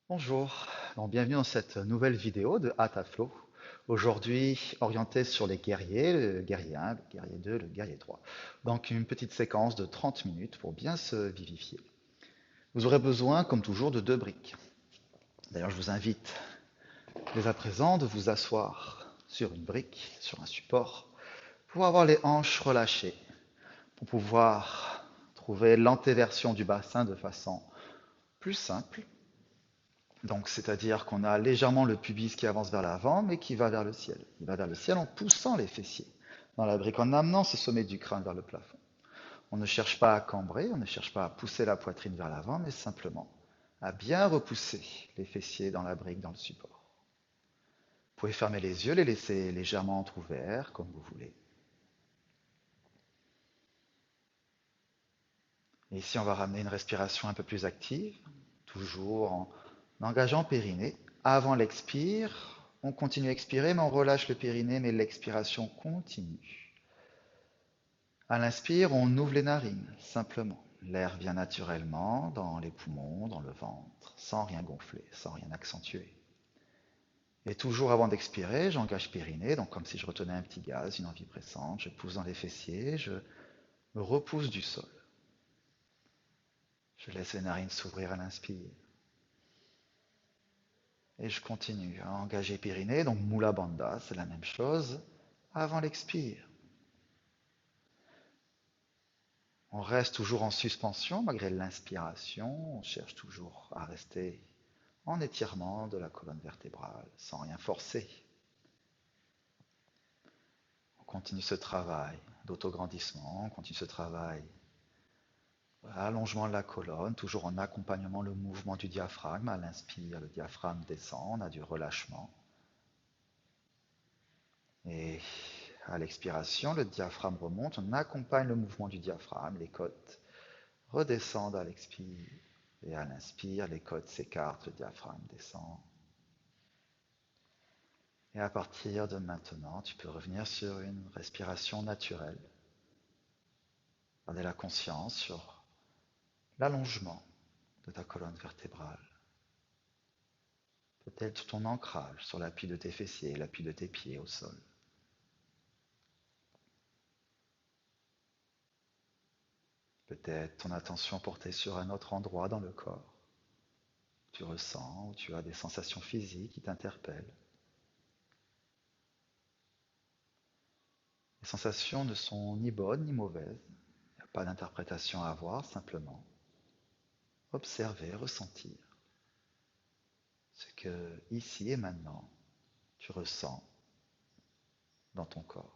Bonjour, donc bienvenue dans cette nouvelle vidéo de Hatha Flow. Aujourd'hui, orientée sur les guerriers, le guerrier 1, le guerrier 2, le guerrier 3. Donc une petite séquence de 30 minutes pour bien se vivifier. Vous aurez besoin, comme toujours, de deux briques. D'ailleurs, je vous invite dès à présent de vous asseoir sur une brique, sur un support, pour avoir les hanches relâchées, pour pouvoir trouver l'antéversion du bassin de façon plus simple. Donc, c'est-à-dire qu'on a légèrement le pubis qui avance vers l'avant, mais qui va vers le ciel. Il va vers le ciel en poussant les fessiers dans la brique, en amenant ce sommet du crâne vers le plafond. On ne cherche pas à cambrer, on ne cherche pas à pousser la poitrine vers l'avant, mais simplement à bien repousser les fessiers dans la brique, dans le support. Vous pouvez fermer les yeux, les laisser légèrement entrouverts, comme vous voulez. Et ici, on va ramener une respiration un peu plus active, toujours en engageant le périnée. Avant l'expire, on continue à expirer, mais on relâche le périnée, mais l'expiration continue. À l'inspire, on ouvre les narines, simplement. L'air vient naturellement dans les poumons, dans le ventre, sans rien gonfler, sans rien accentuer. Et toujours avant d'expirer, j'engage périnée, donc comme si je retenais un petit gaz, une envie pressante, je pousse dans les fessiers, je me repousse du sol. Je laisse les narines s'ouvrir à l'inspire. Et je continue à engager périnée, donc Mula Bandha, c'est la même chose, avant l'expire. On reste toujours en suspension malgré l'inspiration, on cherche toujours à rester en étirement de la colonne vertébrale, sans rien forcer. On continue ce travail d'autograndissement, on continue ce travail allongement de la colonne, toujours en accompagnement le mouvement du diaphragme. À l'inspire, le diaphragme descend, on a du relâchement. Et à l'expiration, le diaphragme remonte, on accompagne le mouvement du diaphragme, les côtes redescendent à l'expire. Et à l'inspire, les côtes s'écartent, le diaphragme descend. Et à partir de maintenant, tu peux revenir sur une respiration naturelle. Garder la conscience sur l'allongement de ta colonne vertébrale. Peut-être ton ancrage sur l'appui de tes fessiers, l'appui de tes pieds au sol. Peut-être ton attention portée sur un autre endroit dans le corps. Tu ressens ou tu as des sensations physiques qui t'interpellent. Les sensations ne sont ni bonnes ni mauvaises. Il n'y a pas d'interprétation à avoir, simplement observer, ressentir ce que ici et maintenant tu ressens dans ton corps.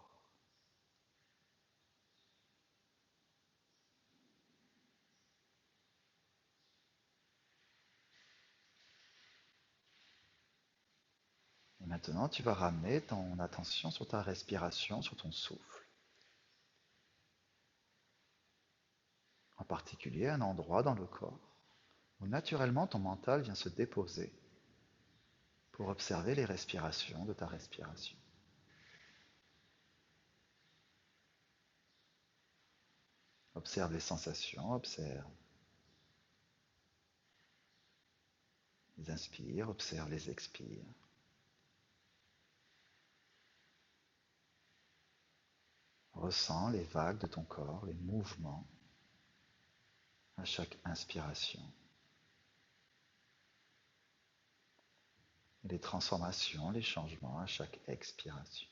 Et maintenant, tu vas ramener ton attention sur ta respiration, sur ton souffle. En particulier, un endroit dans le corps où naturellement ton mental vient se déposer pour observer les respirations de ta respiration. Observe les sensations, observe les inspires, observe les expires. Ressens les vagues de ton corps, les mouvements à chaque inspiration. Et les transformations, les changements à chaque expiration.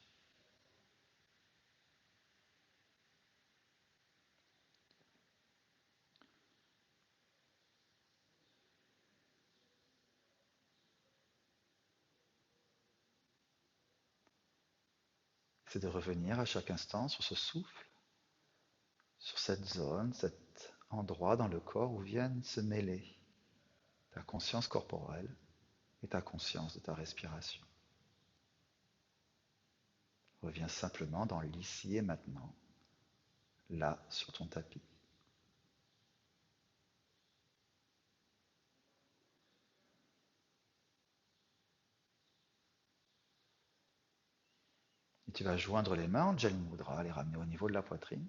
C'est de revenir à chaque instant sur ce souffle, sur cette zone, cet endroit dans le corps où viennent se mêler ta conscience corporelle et ta conscience de ta respiration. Reviens simplement dans l'ici et maintenant, là sur ton tapis. Et tu vas joindre les mains en Jali Mudra, les ramener au niveau de la poitrine.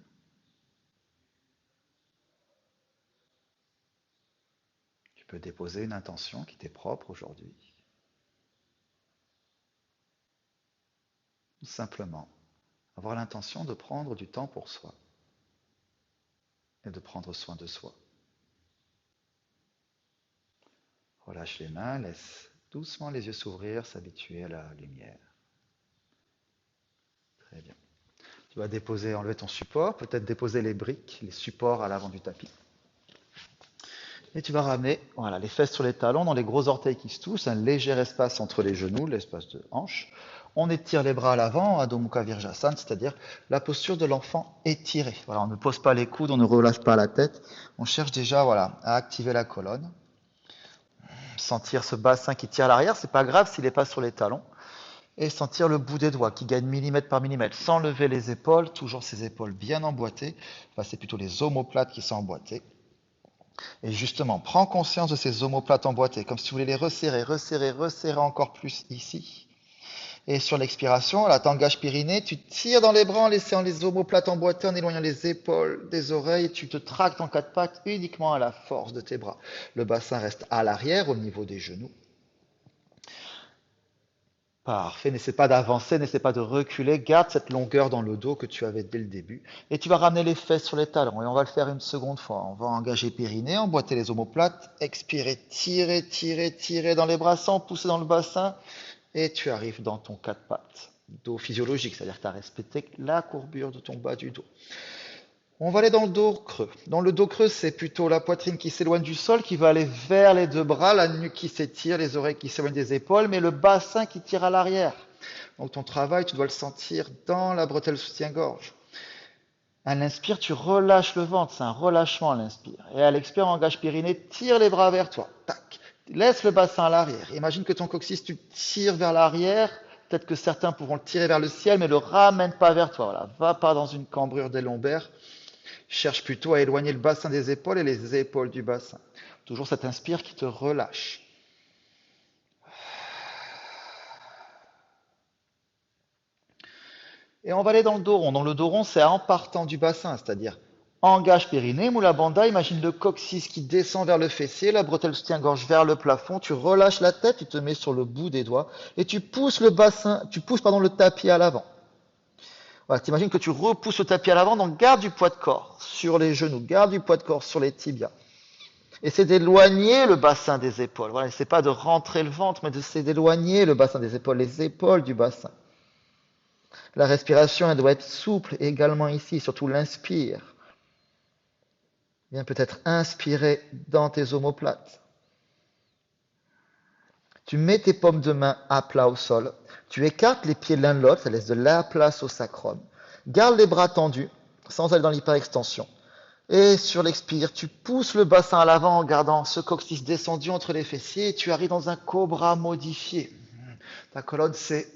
Tu peux déposer une intention qui t'est propre aujourd'hui. Tout simplement, avoir l'intention de prendre du temps pour soi et de prendre soin de soi. Relâche les mains, laisse doucement les yeux s'ouvrir, s'habituer à la lumière. Très bien. Tu vas déposer, enlever ton support, peut-être déposer les briques, les supports à l'avant du tapis. Et tu vas ramener voilà, les fesses sur les talons, dans les gros orteils qui se touchent, un léger espace entre les genoux, l'espace de hanche. On étire les bras à l'avant, Adho Mukha Virjasana, c'est-à-dire la posture de l'enfant étirée. Voilà, on ne pose pas les coudes, on ne relâche pas la tête. On cherche déjà voilà, à activer la colonne. Sentir ce bassin qui tire à l'arrière, c'est pas grave s'il n'est pas sur les talons. Et sentir le bout des doigts qui gagne millimètre par millimètre, sans lever les épaules, toujours ces épaules bien emboîtées. Enfin, c'est plutôt les omoplates qui sont emboîtées. Et justement, prends conscience de ces omoplates emboîtées, comme si tu voulais les resserrer, resserrer, resserrer encore plus ici. Et sur l'expiration, là, t'engages périnée, tu tires dans les bras en laissant les omoplates emboîtées, en éloignant les épaules des oreilles, et tu te tractes en quatre pattes uniquement à la force de tes bras. Le bassin reste à l'arrière, au niveau des genoux. Parfait, n'essaie pas d'avancer, n'essaie pas de reculer, garde cette longueur dans le dos que tu avais dès le début. Et tu vas ramener les fesses sur les talons, et on va le faire une seconde fois. On va engager périnée, emboîter les omoplates, expirer, tirer, tirer, tirer dans les bras sans pousser dans le bassin, et tu arrives dans ton quatre pattes. Dos physiologique, c'est-à-dire que tu as respecté la courbure de ton bas du dos. On va aller dans le dos creux. Dans le dos creux, c'est plutôt la poitrine qui s'éloigne du sol, qui va aller vers les deux bras, la nuque qui s'étire, les oreilles qui s'éloignent des épaules, mais le bassin qui tire à l'arrière. Donc ton travail, tu dois le sentir dans la bretelle soutien-gorge. À l'inspire, tu relâches le ventre, c'est un relâchement à l'inspire. Et à l'expire, engage périnée, tire les bras vers toi. Tac. Laisse le bassin à l'arrière. Imagine que ton coccyx, tu tires vers l'arrière. Peut-être que certains pourront le tirer vers le ciel, mais ne le ramène pas vers toi. Voilà. Va pas dans une cambrure des lombaires. Cherche plutôt à éloigner le bassin des épaules et les épaules du bassin. Toujours cet inspire qui te relâche. Et on va aller dans le dos rond. Dans le dos rond, c'est en partant du bassin, c'est-à-dire engage périnée, Mula Bandha, imagine le coccyx qui descend vers le fessier, la bretelle soutien-gorge vers le plafond, tu relâches la tête, tu te mets sur le bout des doigts et tu pousses le tapis à l'avant. Voilà, t'imagines que tu repousses le tapis à l'avant, donc garde du poids de corps sur les genoux, garde du poids de corps sur les tibias. Essaie d'éloigner le bassin des épaules. Voilà, essaie pas de rentrer le ventre, mais d'essayer d'éloigner le bassin des épaules, les épaules du bassin. La respiration, elle doit être souple également ici, surtout l'inspire. Viens peut-être inspirer dans tes omoplates. Tu mets tes paumes de main à plat au sol. Tu écartes les pieds l'un de l'autre, ça laisse de la place au sacrum. Garde les bras tendus, sans aller dans l'hyperextension. Et sur l'expire, tu pousses le bassin à l'avant en gardant ce coccyx descendu entre les fessiers et tu arrives dans un cobra modifié. Ta colonne s'est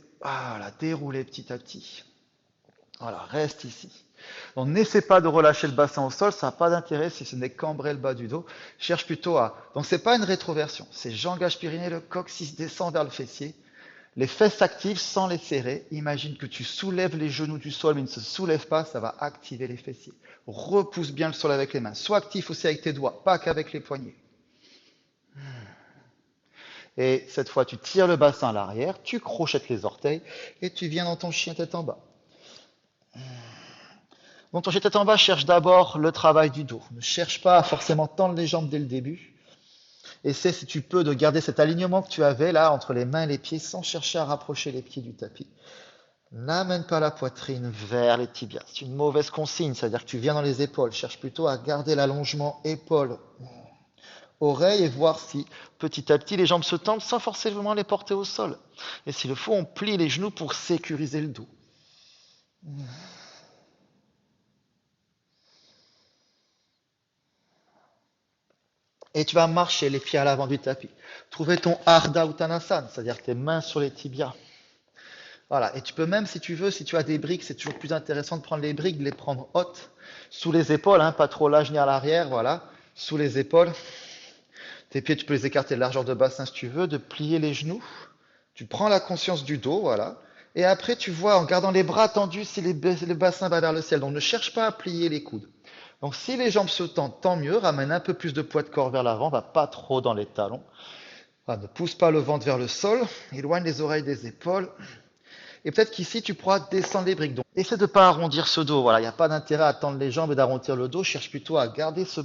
déroulée petit à petit. Voilà, reste ici. Donc n'essaie pas de relâcher le bassin au sol, ça n'a pas d'intérêt si ce n'est cambrer le bas du dos. Cherche plutôt à... Donc c'est pas une rétroversion, c'est j'engage périnée, le coccyx descend vers le fessier. Les fesses s'activent sans les serrer. Imagine que tu soulèves les genoux du sol, mais ne se soulève pas, ça va activer les fessiers. Repousse bien le sol avec les mains. Sois actif aussi avec tes doigts, pas qu'avec les poignets. Et cette fois, tu tires le bassin à l'arrière, tu crochettes les orteils et tu viens dans ton chien tête en bas. Dans ton chien tête en bas, cherche d'abord le travail du dos. Ne cherche pas à forcément tendre les jambes dès le début. Essaie, si tu peux, de garder cet alignement que tu avais là entre les mains et les pieds sans chercher à rapprocher les pieds du tapis. N'amène pas la poitrine vers les tibias. C'est une mauvaise consigne, c'est-à-dire que tu viens dans les épaules. Cherche plutôt à garder l'allongement épaules, oreilles et voir si petit à petit les jambes se tendent sans forcément les porter au sol. Et s'il le faut, on plie les genoux pour sécuriser le dos. Et tu vas marcher les pieds à l'avant du tapis. Trouver ton Ardha Uttanasana, c'est-à-dire tes mains sur les tibias. Voilà. Et tu peux même, si tu veux, si tu as des briques, c'est toujours plus intéressant de prendre les briques, de les prendre hautes, sous les épaules, pas trop là, ni à l'arrière, voilà, sous les épaules. Tes pieds, tu peux les écarter de largeur de bassin si tu veux, de plier les genoux. Tu prends la conscience du dos, voilà. Et après, tu vois, en gardant les bras tendus, si le bassin va vers le ciel. Donc, ne cherche pas à plier les coudes. Donc, si les jambes se tendent, tant mieux. Ramène un peu plus de poids de corps vers l'avant. Va pas trop dans les talons. Ne pousse pas le ventre vers le sol. Éloigne les oreilles des épaules. Et peut-être qu'ici, tu pourras descendre les briques. Donc, essaie de ne pas arrondir ce dos. Voilà, il n'y a pas d'intérêt à tendre les jambes et d'arrondir le dos. Cherche plutôt à garder ce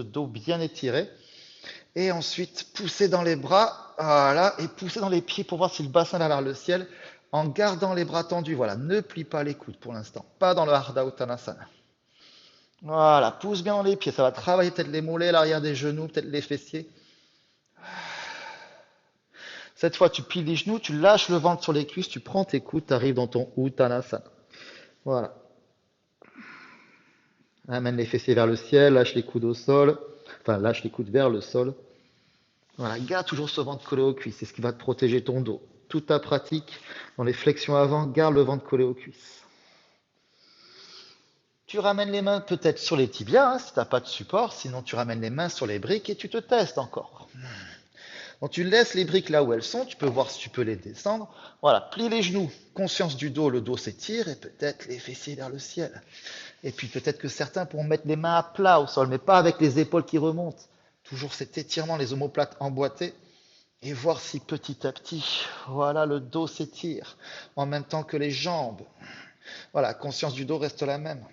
dos bien étiré. Et ensuite, pousser dans les bras. Voilà, et pousser dans les pieds pour voir si le bassin va vers le ciel. En gardant les bras tendus. Voilà, ne plie pas les coudes pour l'instant. Pas dans le Ardha Uttanasana. Voilà, pousse bien dans les pieds. Ça va travailler peut-être les mollets, l'arrière des genoux, peut-être les fessiers. Cette fois, tu plies les genoux, tu lâches le ventre sur les cuisses, tu prends tes coudes, tu arrives dans ton Uttanasana. Voilà. Amène les fessiers vers le ciel, lâche les coudes au sol. Enfin, lâche les coudes vers le sol. Voilà, garde toujours ce ventre collé aux cuisses, c'est ce qui va te protéger ton dos. Toute ta pratique, dans les flexions avant, garde le ventre collé aux cuisses. Tu ramènes les mains peut-être sur les tibias, si tu n'as pas de support, sinon tu ramènes les mains sur les briques et tu te testes encore. Donc tu laisses les briques là où elles sont, tu peux voir si tu peux les descendre. Voilà, plie les genoux, conscience du dos, le dos s'étire et peut-être les fessiers vers le ciel. Et puis peut-être que certains pourront mettre les mains à plat au sol, mais pas avec les épaules qui remontent. Toujours cet étirement, les omoplates emboîtées. Et voir si petit à petit, voilà, le dos s'étire en même temps que les jambes. Voilà, conscience du dos reste la même.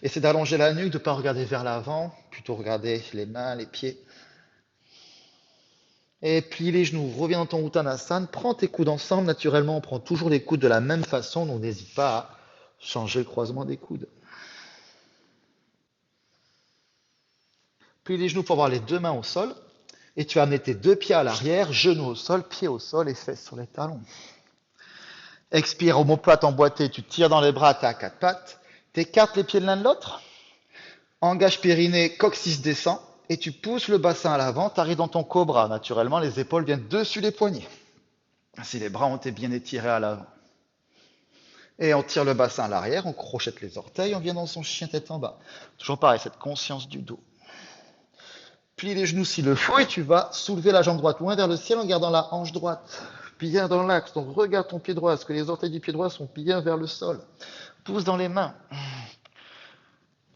Et c'est d'allonger la nuque, de ne pas regarder vers l'avant, plutôt regarder les mains, les pieds. Et plie les genoux, reviens dans ton Uttanasana, prends tes coudes ensemble, naturellement on prend toujours les coudes de la même façon, donc n'hésite pas à changer le croisement des coudes. Plie les genoux pour avoir les deux mains au sol, et tu vas amener tes deux pieds à l'arrière, genoux au sol, pieds au sol et fesses sur les talons. Expire, omoplate emboîtée, tu tires dans les bras, tu as quatre pattes, t'écartes les pieds de l'un de l'autre, engage périnée, coccyx descend, et tu pousses le bassin à l'avant, tu arrives dans ton cobra. Naturellement, les épaules viennent dessus les poignets. Si les bras ont été bien étirés à l'avant. Et on tire le bassin à l'arrière, on crochette les orteils, on vient dans son chien tête en bas. Toujours pareil, cette conscience du dos. Plie les genoux s'il le faut et tu vas soulever la jambe droite loin vers le ciel en gardant la hanche droite bien dans l'axe. Donc regarde ton pied droit, est-ce que les orteils du pied droit sont bien vers le sol? Pousse dans les mains.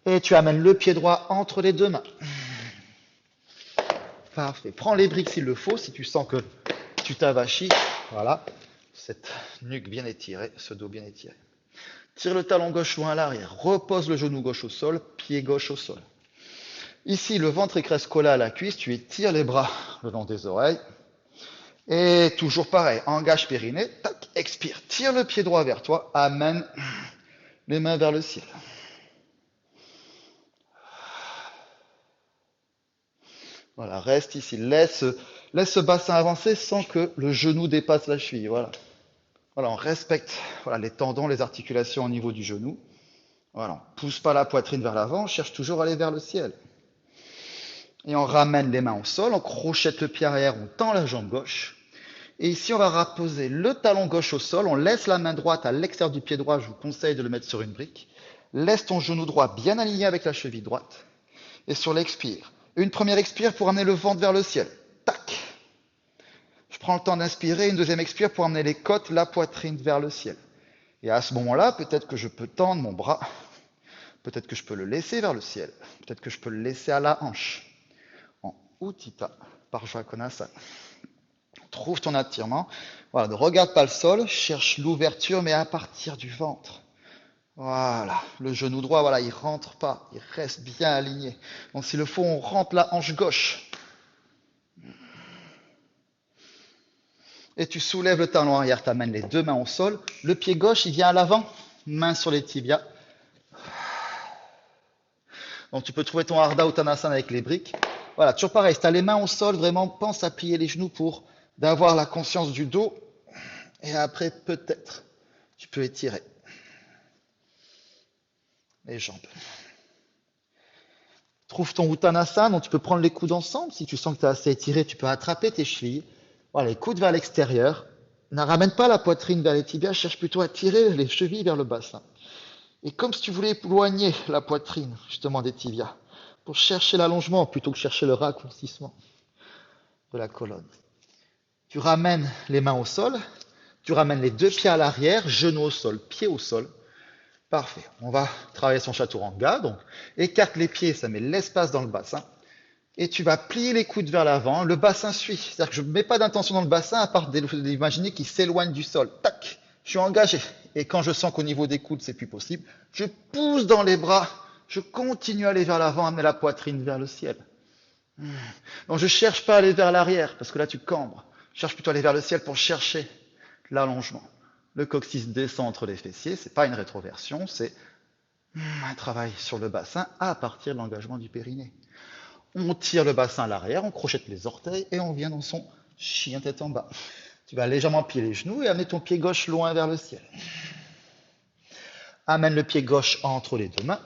Et tu amènes le pied droit entre les deux mains. Parfait. Prends les briques s'il le faut, si tu sens que tu t'avachis. Voilà. Cette nuque bien étirée, ce dos bien étiré. Tire le talon gauche loin à l'arrière. Repose le genou gauche au sol, pied gauche au sol. Ici, le ventre est reste collé à la cuisse. Tu étires les bras le long des oreilles. Et toujours pareil, engage périnée. Tac, expire. Tire le pied droit vers toi. Amène les mains vers le ciel. Voilà, reste ici. Laisse ce bassin avancer sans que le genou dépasse la cheville. Voilà. Voilà, on respecte les tendons, les articulations au niveau du genou. Voilà, on ne pousse pas la poitrine vers l'avant, on cherche toujours à aller vers le ciel. Et on ramène les mains au sol, on crochette le pied arrière, on tend la jambe gauche. Et ici, on va reposer le talon gauche au sol, on laisse la main droite à l'extérieur du pied droit, je vous conseille de le mettre sur une brique. Laisse ton genou droit bien aligné avec la cheville droite. Et sur l'expire, une première expire pour amener le ventre vers le ciel. Tac. Je prends le temps d'inspirer, une deuxième expire pour amener les côtes, la poitrine vers le ciel. Et à ce moment-là, peut-être que je peux tendre mon bras, peut-être que je peux le laisser vers le ciel, peut-être que je peux le laisser à la hanche. En Utthita Parshvakonasana. Trouve ton attirement. Voilà, ne regarde pas le sol, cherche l'ouverture, mais à partir du ventre. Voilà, le genou droit, voilà, il rentre pas, il reste bien aligné. Donc s'il le faut, on rentre la hanche gauche. Et tu soulèves le talon arrière, tu amènes les deux mains au sol. Le pied gauche, il vient à l'avant, main sur les tibias. Donc tu peux trouver ton Ardha Uttanasana avec les briques. Voilà, toujours pareil, si tu as les mains au sol, vraiment pense à plier les genoux pour d'avoir la conscience du dos. Et après, peut-être, tu peux étirer les jambes. Trouve ton Uttanasana, donc tu peux prendre les coudes ensemble. Si tu sens que tu es assez étiré, tu peux attraper tes chevilles. Voilà, les coudes vers l'extérieur. Ne ramène pas la poitrine vers les tibias, cherche plutôt à tirer les chevilles vers le bassin. Et comme si tu voulais éloigner la poitrine, justement, des tibias, pour chercher l'allongement plutôt que chercher le raccourcissement de la colonne. Tu ramènes les mains au sol, Tu ramènes les deux pieds à l'arrière, genoux au sol, pieds au sol. Parfait. On va travailler son chaturanga. Donc, écarte les pieds, ça met l'espace dans le bassin. Et tu vas plier les coudes vers l'avant. Le bassin suit. C'est-à-dire que je ne mets pas d'intention dans le bassin à part d'imaginer qu'il s'éloigne du sol. Tac, je suis engagé. Et quand je sens qu'au niveau des coudes, c'est plus possible, je pousse dans les bras. Je continue à aller vers l'avant, amener la poitrine vers le ciel. Donc je ne cherche pas à aller vers l'arrière, parce que là tu cambres. Je cherche plutôt à aller vers le ciel pour chercher l'allongement. Le coccyx descend entre les fessiers, ce n'est pas une rétroversion, c'est un travail sur le bassin à partir de l'engagement du périnée. On tire le bassin à l'arrière, on crochette les orteils et on vient dans son chien tête en bas. Tu vas légèrement plier les genoux et amener ton pied gauche loin vers le ciel. Amène le pied gauche entre les deux mains.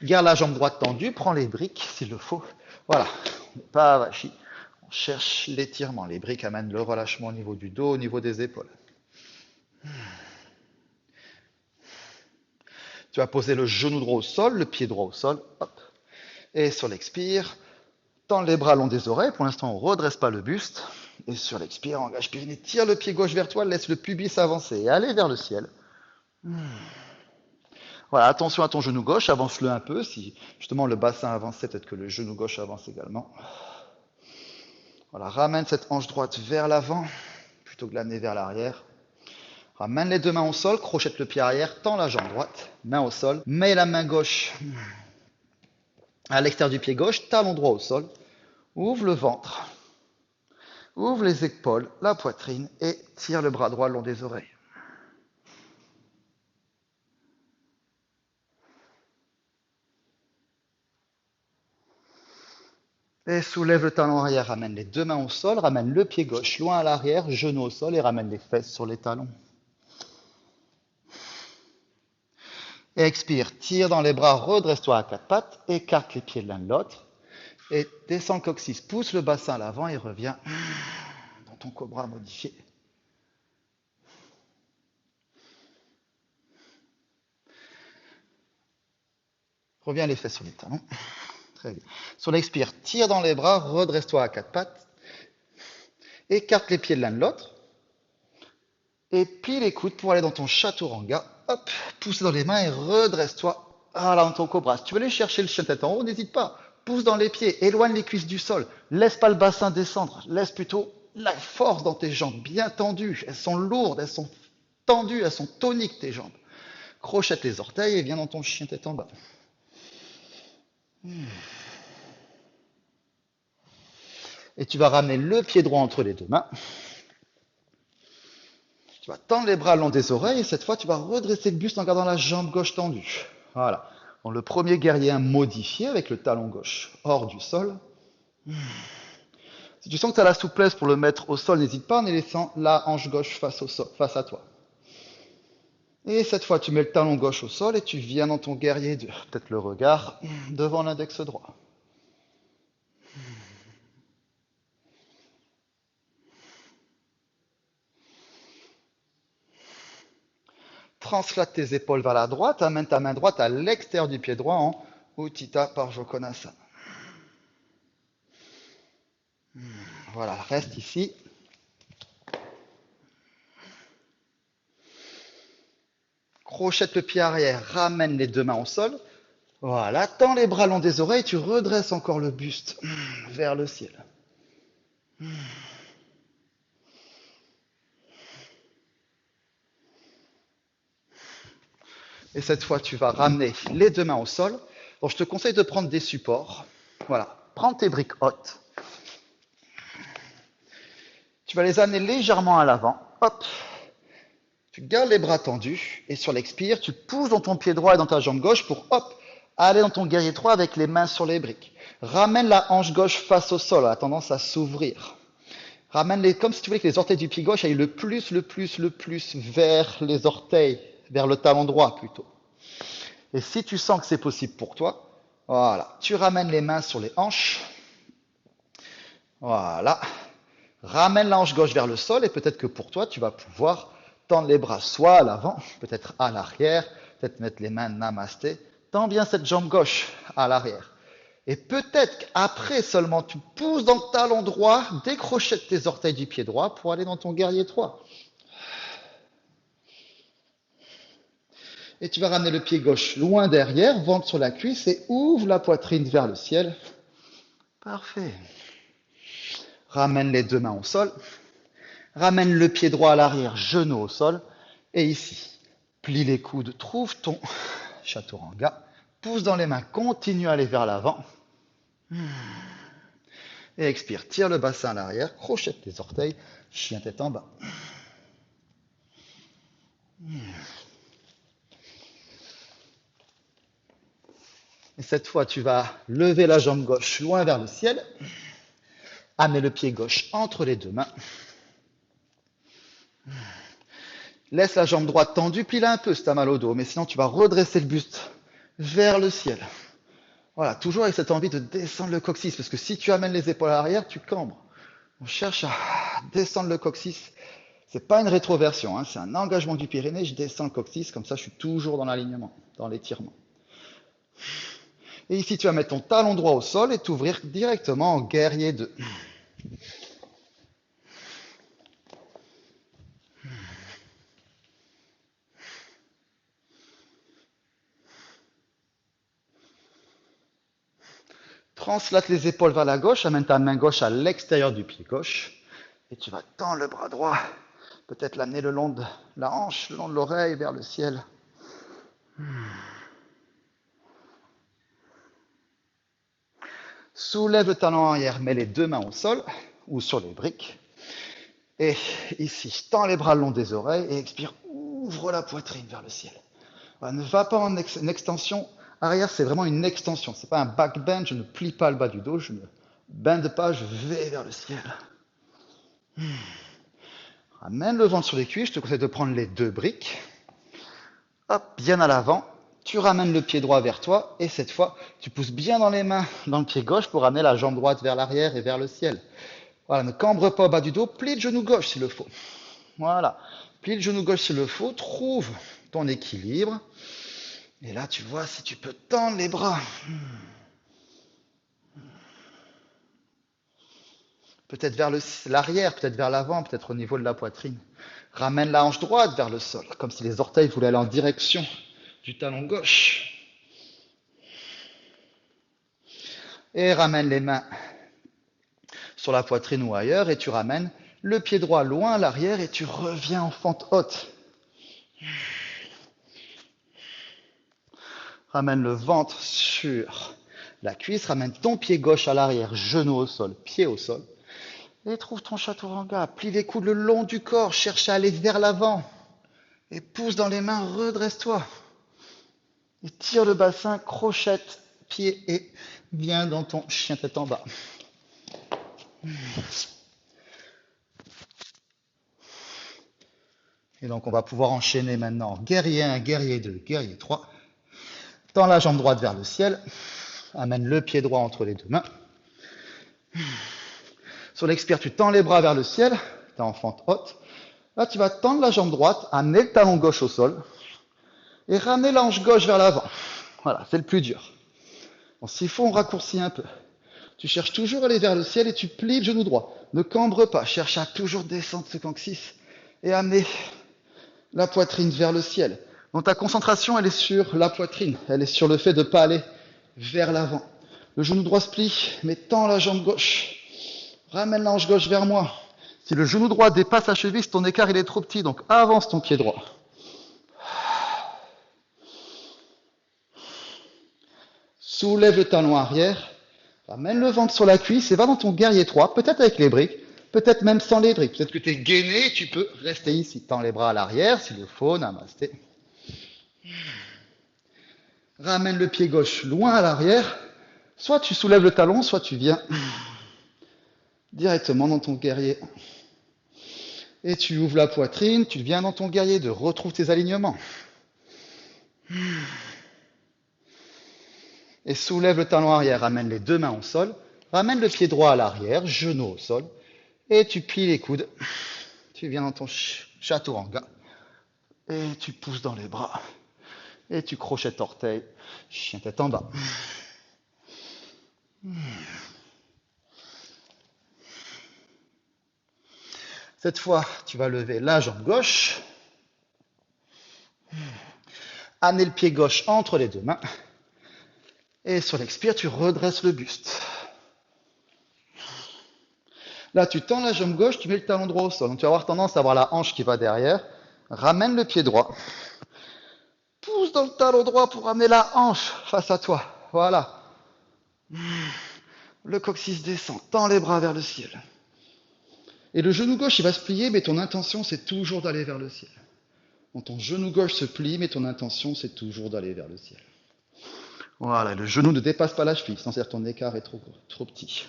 Garde la jambe droite tendue, prends les briques s'il le faut. Voilà, on n'est pas avachi. On cherche l'étirement. Les briques amènent le relâchement au niveau du dos, au niveau des épaules. Tu vas poser le genou droit au sol, le pied droit au sol. Hop. Et sur l'expire, tends les bras long des oreilles. Pour l'instant, on ne redresse pas le buste. Et sur l'expire, engage périnée. Tire le pied gauche vers toi, laisse le pubis avancer et aller vers le ciel. Voilà, attention à ton genou gauche, avance-le un peu. Si justement le bassin avançait, peut-être que le genou gauche avance également. Voilà, ramène cette hanche droite vers l'avant, plutôt que l'amener vers l'arrière. Ramène les deux mains au sol, crochette le pied arrière, tends la jambe droite, main au sol. Mets la main gauche à l'extérieur du pied gauche, talon droit au sol. Ouvre le ventre, ouvre les épaules, la poitrine et tire le bras droit le long des oreilles. Et soulève le talon arrière, ramène les deux mains au sol, ramène le pied gauche loin à l'arrière, genou au sol et ramène les fesses sur les talons. Et expire, tire dans les bras, redresse-toi à quatre pattes, écarte les pieds de l'un de l'autre et descends le coccyx, pousse le bassin à l'avant et reviens dans ton cobra modifié. Reviens les fesses sur les talons. Très bien. Sur l'expire, tire dans les bras, redresse-toi à quatre pattes, écarte les pieds de l'un de l'autre et plie les coudes pour aller dans ton chaturanga. Hop, pousse dans les mains et redresse-toi dans ton cobra. Si tu veux aller chercher le chien tête en haut, n'hésite pas. Pousse dans les pieds, éloigne les cuisses du sol. Laisse pas le bassin descendre. Laisse plutôt la force dans tes jambes, bien tendues. Elles sont lourdes, elles sont tendues, elles sont toniques tes jambes. Crochette les orteils et viens dans ton chien tête en bas. Et tu vas ramener le pied droit entre les deux mains. Tu vas tendre les bras le long des oreilles et cette fois tu vas redresser le buste en gardant la jambe gauche tendue. Voilà. Donc, le premier guerrier modifié avec le talon gauche hors du sol. Si tu sens que tu as la souplesse pour le mettre au sol, n'hésite pas en laissant la hanche gauche face au sol, face à toi. Et cette fois, tu mets le talon gauche au sol et tu viens dans ton guerrier 2. Peut-être le regard devant l'index droit. Translate tes épaules vers la droite, amène ta main droite à l'extérieur du pied droit en Utthita Parjokonasana. Voilà, reste ici. Crochette le pied arrière, ramène les deux mains au sol. Voilà, tends les bras long des oreilles, tu redresses encore le buste vers le ciel. Et cette fois, tu vas ramener les deux mains au sol. Donc, je te conseille de prendre des supports. Voilà, prends tes briques hautes. Tu vas les amener légèrement à l'avant. Hop. Tu gardes les bras tendus. Et sur l'expire, tu pousses dans ton pied droit et dans ta jambe gauche pour, hop, aller dans ton guerrier 3 avec les mains sur les briques. Ramène la hanche gauche face au sol. Elle a tendance à s'ouvrir. Ramène-les comme si tu voulais que les orteils du pied gauche aillent le plus vers les orteils, vers le talon droit plutôt. Et si tu sens que c'est possible pour toi, voilà, tu ramènes les mains sur les hanches. Voilà. Ramène la hanche gauche vers le sol et peut-être que pour toi, tu vas pouvoir tendre les bras soit à l'avant, peut-être à l'arrière, peut-être mettre les mains namasté. Tends bien cette jambe gauche à l'arrière. Et peut-être qu'après seulement, tu pousses dans le talon droit, décrochette tes orteils du pied droit pour aller dans ton guerrier 3. Et tu vas ramener le pied gauche loin derrière, ventre sur la cuisse et ouvre la poitrine vers le ciel. Parfait. Ramène les deux mains au sol. Ramène le pied droit à l'arrière, genou au sol. Et ici, plie les coudes, trouve ton chaturanga. Pousse dans les mains, continue à aller vers l'avant. Et expire, tire le bassin à l'arrière, crochette les orteils, chien tête en bas. Et cette fois, tu vas lever la jambe gauche loin vers le ciel. Amener le pied gauche entre les deux mains. Laisse la jambe droite tendue, plie-la un peu si tu as mal au dos, mais sinon tu vas redresser le buste vers le ciel. Voilà, toujours avec cette envie de descendre le coccyx, parce que si tu amènes les épaules à l'arrière, tu cambres. On cherche à descendre le coccyx. C'est pas une rétroversion, hein, c'est un engagement du périnée. Je descends le coccyx, comme ça je suis toujours dans l'alignement, dans l'étirement. Et ici, tu vas mettre ton talon droit au sol et t'ouvrir directement en guerrier 2. Translate les épaules vers la gauche, amène ta main gauche à l'extérieur du pied gauche. Et tu vas tendre le bras droit, peut-être l'amener le long de la hanche, le long de l'oreille, vers le ciel. Soulève le talon arrière, mets les deux mains au sol ou sur les briques. Et ici, tends les bras le long des oreilles et expire, ouvre la poitrine vers le ciel. Voilà, ne va pas en extension. Arrière, c'est vraiment une extension. Ce n'est pas un back bend, je ne plie pas le bas du dos, je ne bende pas, je vais vers le ciel. Ramène le ventre sur les cuisses, je te conseille de prendre les deux briques. Hop, bien à l'avant. Tu ramènes le pied droit vers toi et cette fois, tu pousses bien dans les mains dans le pied gauche pour ramener la jambe droite vers l'arrière et vers le ciel. Voilà, ne cambre pas au bas du dos, plie le genou gauche s'il le faut. Voilà, plie le genou gauche s'il le faut, trouve ton équilibre. Et là, tu vois si tu peux tendre les bras. Peut-être vers l'arrière, peut-être vers l'avant, peut-être au niveau de la poitrine. Ramène la hanche droite vers le sol, comme si les orteils voulaient aller en direction du talon gauche. Et ramène les mains sur la poitrine ou ailleurs, et tu ramènes le pied droit loin à l'arrière, et tu reviens en fente haute. Ramène le ventre sur la cuisse, ramène ton pied gauche à l'arrière, genou au sol, pied au sol. Et trouve ton chaturanga, plie les coudes le long du corps, cherche à aller vers l'avant. Et pousse dans les mains, redresse-toi. Et tire le bassin, crochette, pied et viens dans ton chien tête en bas. Et donc on va pouvoir enchaîner maintenant guerrier 1, guerrier 2, guerrier 3. Tends la jambe droite vers le ciel. Amène le pied droit entre les deux mains. Sur l'expire, tu tends les bras vers le ciel. Tu es en fente haute. Là, tu vas tendre la jambe droite, amener le talon gauche au sol et ramener la hanche gauche vers l'avant. Voilà, c'est le plus dur. Bon, s'il faut, on raccourcit un peu. Tu cherches toujours à aller vers le ciel et tu plies le genou droit. Ne cambre pas, cherche à toujours descendre ce coccyx et amener la poitrine vers le ciel. Donc ta concentration, elle est sur la poitrine, elle est sur le fait de ne pas aller vers l'avant. Le genou droit se plie, mais tends la jambe gauche. Ramène la hanche gauche vers moi. Si le genou droit dépasse la cheville, ton écart il est trop petit, donc avance ton pied droit. Soulève le talon arrière, ramène le ventre sur la cuisse et va dans ton guerrier 3, peut-être avec les briques, peut-être même sans les briques. Peut-être que tu es gainé, tu peux rester ici. Tends les bras à l'arrière, s'il le faut, namasté. Ramène le pied gauche loin à l'arrière. Soit tu soulèves le talon, soit tu viens directement dans ton guerrier. Et tu ouvres la poitrine, tu viens dans ton guerrier 2. Retrouve tes alignements. Et soulève le talon arrière, ramène les deux mains au sol, ramène le pied droit à l'arrière, genou au sol, et tu plies les coudes. Tu viens dans ton chaturanga, et tu pousses dans les bras, et tu crochettes orteil, chien tête en bas. Cette fois, tu vas lever la jambe gauche, Amener le pied gauche entre les deux mains. Et sur l'expire, tu redresses le buste. Là, tu tends la jambe gauche, tu mets le talon droit au sol. Donc, tu vas avoir tendance à avoir la hanche qui va derrière. Ramène le pied droit. Pousse dans le talon droit pour ramener la hanche face à toi. Voilà. Le coccyx descend. Tends les bras vers le ciel. Et le genou gauche, il va se plier, mais ton intention, c'est toujours d'aller vers le ciel. Quand ton genou gauche se plie, mais ton intention, c'est toujours d'aller vers le ciel. Voilà, le genou ne dépasse pas la cheville, c'est-à-dire que ton écart est trop petit.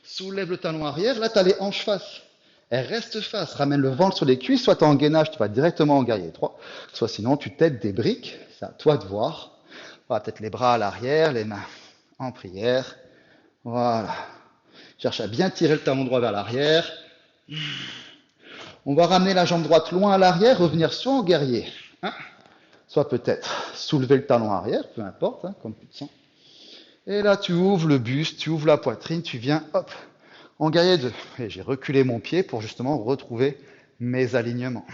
Soulève le talon arrière, là tu as les hanches face. Elles restent face, ramène le ventre sur les cuisses, soit tu es en gainage, tu vas directement en guerrier 3, soit sinon tu t'aides des briques, c'est à toi de voir. Voilà, peut-être les bras à l'arrière, les mains en prière. Voilà. Cherche à bien tirer le talon droit vers l'arrière. On va ramener la jambe droite loin à l'arrière, revenir soit en guerrier, hein, soit peut-être soulever le talon arrière, peu importe, hein, comme tu te sens. Et là, tu ouvres le buste, tu ouvres la poitrine, tu viens, hop, en guerrier 2. Et j'ai reculé mon pied pour justement retrouver mes alignements.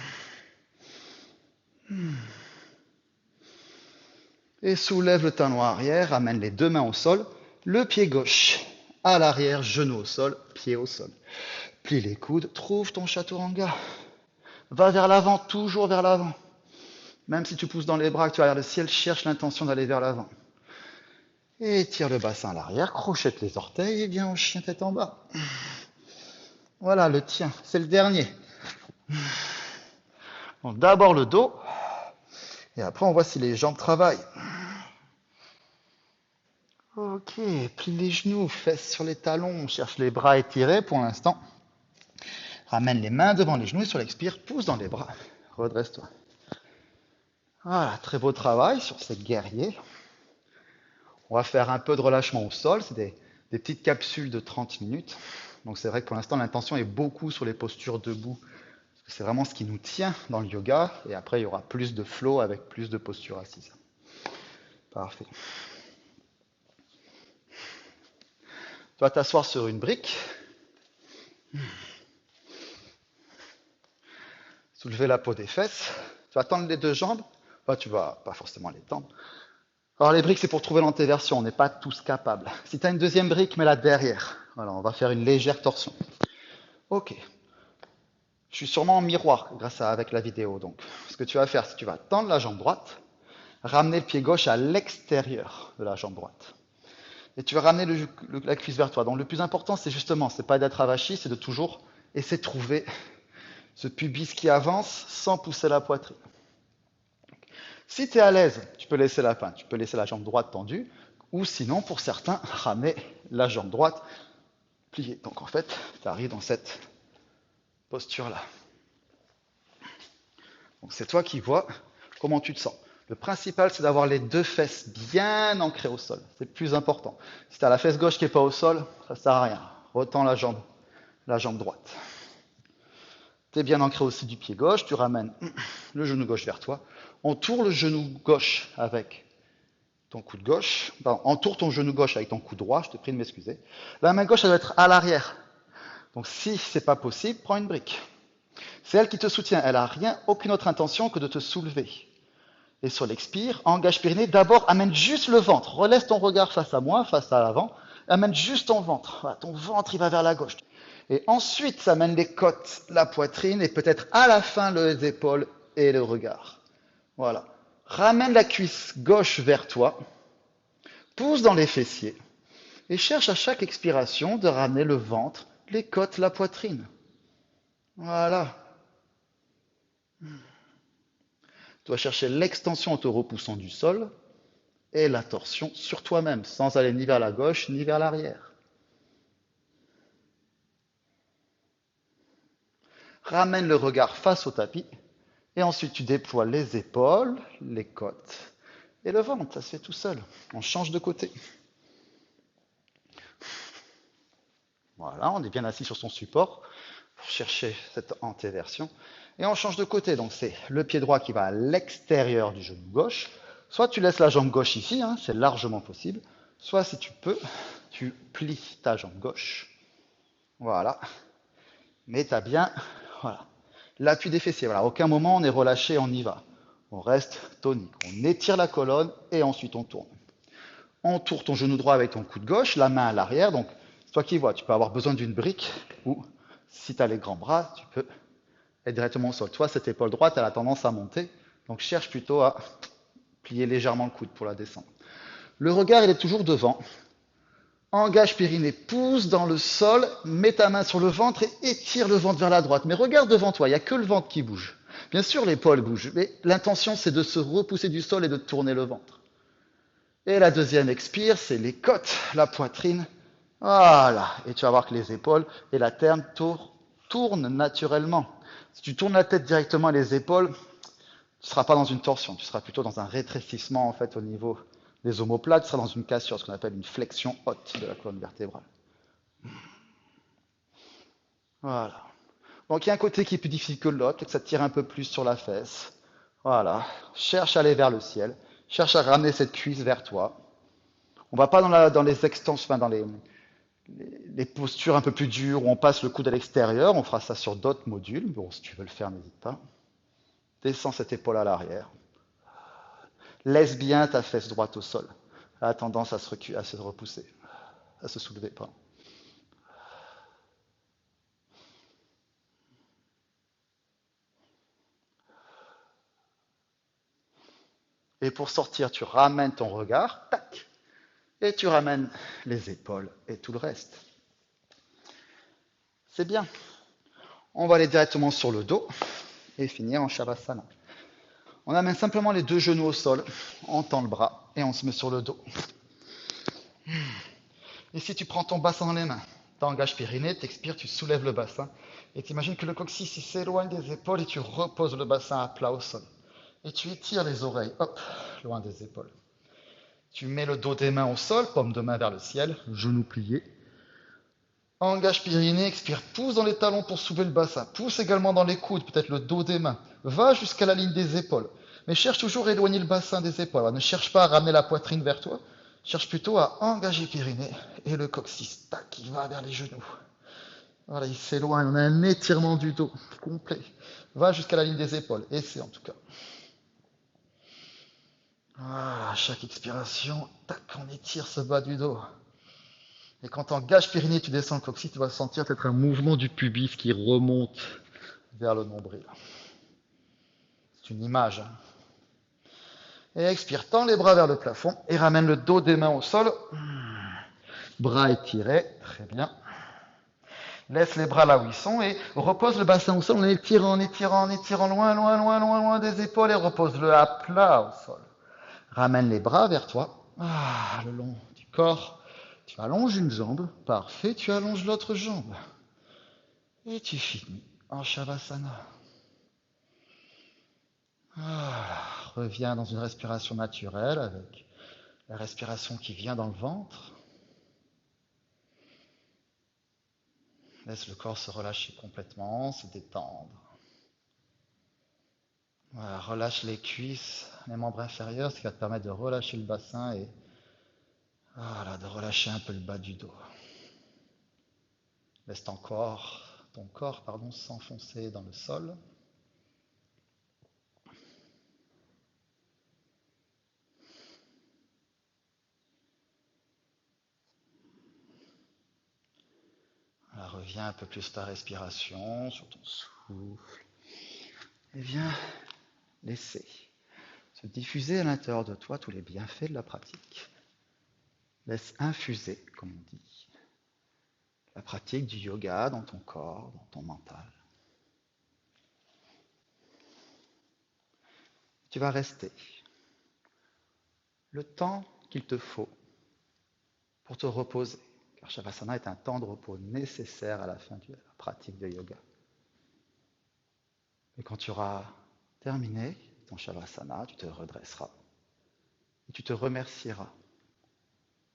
Et soulève le talon arrière, amène les deux mains au sol, le pied gauche à l'arrière, genou au sol, pied au sol. Plie les coudes, trouve ton chaturanga. Va vers l'avant, toujours vers l'avant. Même si tu pousses dans les bras, que tu regardes le ciel, cherche l'intention d'aller vers l'avant. Et tire le bassin à l'arrière, crochette les orteils et viens au chien tête en bas. Voilà, le tien, c'est le dernier. Donc d'abord le dos, et après on voit si les jambes travaillent. Ok, plie les genoux, fesses sur les talons, on cherche les bras étirés pour l'instant. Ramène les mains devant les genoux et sur l'expire, pousse dans les bras. Redresse-toi. Voilà, très beau travail sur ces guerriers. On va faire un peu de relâchement au sol, c'est des petites capsules de 30 minutes. Donc c'est vrai que pour l'instant l'intention est beaucoup sur les postures debout. C'est vraiment ce qui nous tient dans le yoga. Et après il y aura plus de flow avec plus de postures assises. Parfait. Tu vas t'asseoir sur une brique. Soulever la peau des fesses. Tu vas tendre les deux jambes. Enfin, tu vas pas forcément les tendre. Alors les briques, c'est pour trouver l'antéversion. On n'est pas tous capables. Si tu as une deuxième brique, mets-la derrière. Voilà, on va faire une légère torsion. Ok. Je suis sûrement en miroir avec la vidéo. Donc, ce que tu vas faire, c'est que tu vas tendre la jambe droite, ramener le pied gauche à l'extérieur de la jambe droite. Et tu vas ramener la cuisse vers toi. Donc le plus important, c'est justement, c'est pas d'être avachi, c'est de toujours essayer de trouver ce pubis qui avance sans pousser la poitrine. Si tu es à l'aise, tu peux laisser la jambe droite tendue, ou sinon, pour certains, ramener la jambe droite pliée. Donc en fait, tu arrives dans cette posture-là. Donc c'est toi qui vois comment tu te sens. Le principal, c'est d'avoir les deux fesses bien ancrées au sol. C'est le plus important. Si tu as la fesse gauche qui n'est pas au sol, ça ne sert à rien. Retends la jambe droite. Tu es bien ancré aussi du pied gauche, tu ramènes le genou gauche vers toi. Entoure le genou gauche avec ton coude gauche. Entoure ton genou gauche avec ton coude droit, je te prie de m'excuser. La main gauche, elle doit être à l'arrière. Donc si ce n'est pas possible, prends une brique. C'est elle qui te soutient. Elle n'a aucune autre intention que de te soulever. Et sur l'expire, engage Pyrénées, d'abord amène juste le ventre. Relaisse ton regard face à moi, face à l'avant. Amène juste ton ventre. Voilà, ton ventre, il va vers la gauche. Et ensuite, ça amène les côtes, la poitrine et peut-être à la fin les épaules et le regard. Voilà. Ramène la cuisse gauche vers toi. Pousse dans les fessiers. Et cherche à chaque expiration de ramener le ventre, les côtes, la poitrine. Voilà. Tu dois chercher l'extension en te repoussant du sol et la torsion sur toi-même, sans aller ni vers la gauche ni vers l'arrière. Ramène le regard face au tapis et ensuite tu déploies les épaules, les côtes et le ventre. Ça se fait tout seul. On change de côté. Voilà, on est bien assis sur son support pour chercher cette antéversion. Et on change de côté, donc c'est le pied droit qui va à l'extérieur du genou gauche. Soit tu laisses la jambe gauche ici, hein, c'est largement possible. Soit si tu peux, tu plies ta jambe gauche. Voilà. Mais tu as bien L'appui des fessiers, voilà, à aucun moment on est relâché, on y va. On reste tonique, on étire la colonne et ensuite on tourne. Entoure ton genou droit avec ton coude gauche, la main à l'arrière, donc c'est toi qui vois, tu peux avoir besoin d'une brique ou si tu as les grands bras, tu peux être directement au sol. Toi, cette épaule droite, elle a tendance à monter, donc cherche plutôt à plier légèrement le coude pour la descendre. Le regard, il est toujours devant. Engage périnée, pousse dans le sol, mets ta main sur le ventre et étire le ventre vers la droite. Mais regarde devant toi, il n'y a que le ventre qui bouge. Bien sûr, l'épaule bouge, mais l'intention, c'est de se repousser du sol et de tourner le ventre. Et la deuxième expire, c'est les côtes, la poitrine. Voilà. Et tu vas voir que les épaules et la tête tournent naturellement. Si tu tournes la tête directement et les épaules, tu ne seras pas dans une torsion, tu seras plutôt dans un rétrécissement en fait au niveau des omoplates, tu seras dans une cassure, ce qu'on appelle une flexion haute de la colonne vertébrale. Voilà. Donc il y a un côté qui est plus difficile que l'autre, peut-être que ça tire un peu plus sur la fesse. Voilà. Cherche à aller vers le ciel, cherche à ramener cette cuisse vers toi. On ne va pas dans les extensions, enfin dans les postures un peu plus dures où on passe le coude à l'extérieur, on fera ça sur d'autres modules. Bon, si tu veux le faire, n'hésite pas. Descends cette épaule à l'arrière. Laisse bien ta fesse droite au sol. Elle a tendance à se repousser, à se soulever pas. Et pour sortir, tu ramènes ton regard, tac, et tu ramènes les épaules et tout le reste. C'est bien. On va aller directement sur le dos et finir en Shavasana. On amène simplement les deux genoux au sol, on tend le bras et on se met sur le dos. Et si tu prends ton bassin dans les mains, t'engages périnée, t'expires, tu soulèves le bassin et t'imagines que le coccyx s'éloigne des épaules et tu reposes le bassin à plat au sol. Et tu étires les oreilles, hop, loin des épaules. Tu mets le dos des mains au sol, paume de main vers le ciel, genou plié. Engage périnée, expire, pousse dans les talons pour soulever le bassin. Pousse également dans les coudes, peut-être le dos des mains. Va jusqu'à la ligne des épaules. Mais cherche toujours à éloigner le bassin des épaules. Alors, ne cherche pas à ramener la poitrine vers toi. Cherche plutôt à engager périnée et le coccyx, tac, il va vers les genoux. Voilà, il s'éloigne. On a un étirement du dos complet. Va jusqu'à la ligne des épaules. Essaie en tout cas. Voilà, à chaque expiration, tac, on étire ce bas du dos. Et quand tu engages périnée, tu descends le coccyx, tu vas sentir peut-être un mouvement du pubis qui remonte vers le nombril. C'est une image. Hein. Et expire, tends les bras vers le plafond et ramène le dos des mains au sol. Bras étirés, très bien. Laisse les bras là où ils sont et repose le bassin au sol en étirant, loin, loin, loin, loin, loin des épaules et repose-le à plat au sol. Ramène les bras vers toi, le long du corps. Tu allonges une jambe, parfait, tu allonges l'autre jambe. Et tu finis en Shavasana. Reviens dans une respiration naturelle avec la respiration qui vient dans le ventre. Laisse le corps se relâcher complètement, se détendre. Voilà, relâche les cuisses, les membres inférieurs, ce qui va te permettre de relâcher le bassin et voilà, de relâcher un peu le bas du dos. Laisse ton corps s'enfoncer dans le sol. Voilà, reviens un peu plus sur ta respiration, sur ton souffle. Et viens laisser se diffuser à l'intérieur de toi tous les bienfaits de la pratique. Laisse infuser, comme on dit, la pratique du yoga dans ton corps, dans ton mental. Tu vas rester le temps qu'il te faut pour te reposer, car Shavasana est un temps de repos nécessaire à la fin de la pratique de yoga. Et quand tu auras terminé ton Shavasana, tu te redresseras et tu te remercieras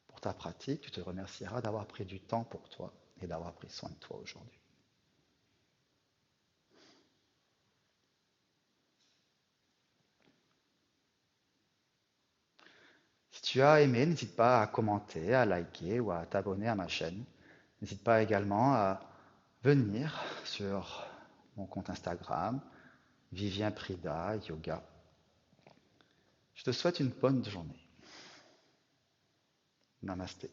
pour ta pratique, tu te remercieras d'avoir pris du temps pour toi et d'avoir pris soin de toi aujourd'hui. Si tu as aimé, n'hésite pas à commenter, à liker ou à t'abonner à ma chaîne. N'hésite pas également à venir sur mon compte Instagram, Vivien Prida Yoga. Je te souhaite une bonne journée. Namasté.